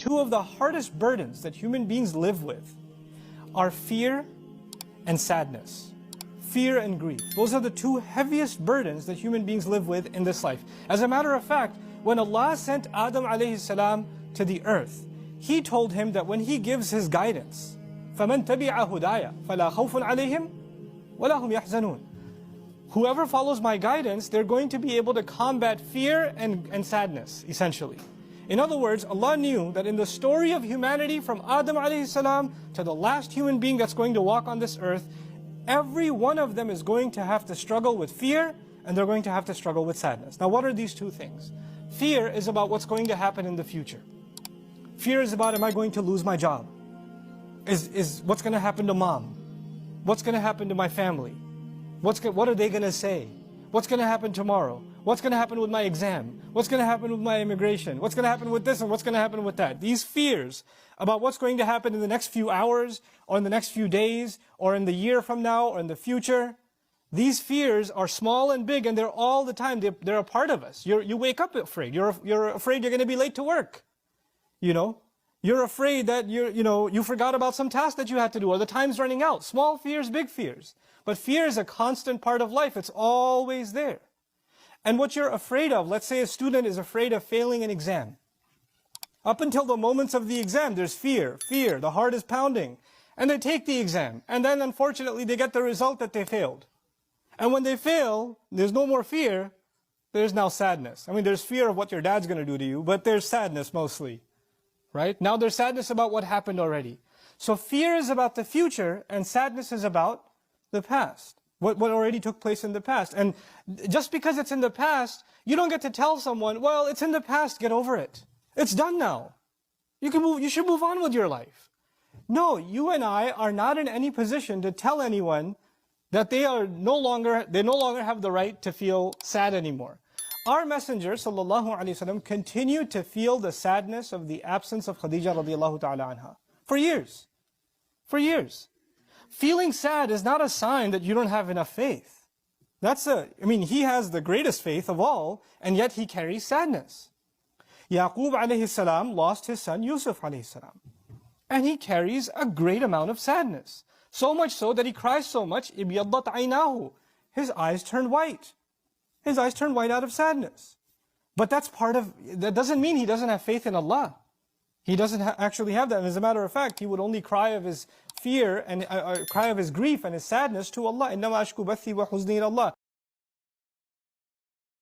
Two of the hardest burdens that human beings live with are fear and sadness. Fear and grief. Those are the two heaviest burdens that human beings live with in this life. As a matter of fact, when Allah sent Adam alayhi salam to the earth, He told him that when He gives His guidance, فَمَنْ تَبِعَ هُدَايَ فَلَا خَوْفٌ عَلَيْهِمْ وَلَا هُمْ يَحْزَنُونَ. Whoever follows my guidance, they're going to be able to combat fear and sadness, essentially. In other words, Allah knew that in the story of humanity from Adam alayhi salam to the last human being that's going to walk on this earth, every one of them is going to have to struggle with fear, and they're going to have to struggle with sadness. Now what are these two things? Fear is about what's going to happen in the future. Fear is about, am I going to lose my job? Is what's going to happen to mom? What's going to happen to my family? What are they going to say? What's going to happen tomorrow? What's going to happen with my exam? What's going to happen with my immigration? What's going to happen with this and what's going to happen with that? These fears about what's going to happen in the next few hours, or in the next few days, or in the year from now, or in the future, these fears are small and big, and they're all the time. They're a part of us. You wake up afraid. You're afraid you're going to be late to work. You know? You're afraid that you forgot about some task that you had to do, or the time's running out. Small fears, big fears. But fear is a constant part of life. It's always there. And what you're afraid of, let's say a student is afraid of failing an exam. Up until the moments of the exam, there's fear, the heart is pounding. And they take the exam. And then unfortunately they get the result that they failed. And when they fail, there's no more fear, there's now sadness. I mean, there's fear of what your dad's going to do to you, but there's sadness mostly. Right? Now there's sadness about what happened already. So fear is about the future, and sadness is about the past. What already took place in the past. And just because it's in the past, you don't get to tell someone, well, it's in the past, get over it. It's done now. You should move on with your life. No, you and I are not in any position to tell anyone that they no longer have the right to feel sad anymore. Our Messenger ﷺ continued to feel the sadness of the absence of Khadija radiallahu ta'ala anha for years. For years. Feeling sad is not a sign that you don't have enough faith. He has the greatest faith of all, and yet he carries sadness. Yaqub alayhi salam lost his son Yusuf alayhi salam. And he carries a great amount of sadness. So much so that he cries so much, ibiyaddat aynahu. His eyes turned white. His eyes turned white out of sadness. But that doesn't mean he doesn't have faith in Allah. He doesn't actually have that. And as a matter of fact, he would only cry of his fear and cry of his grief and his sadness to Allah. إِنَّمَا أَشْكُو بَثِّي وَحُزْنِي إِلَى اللَّهِ.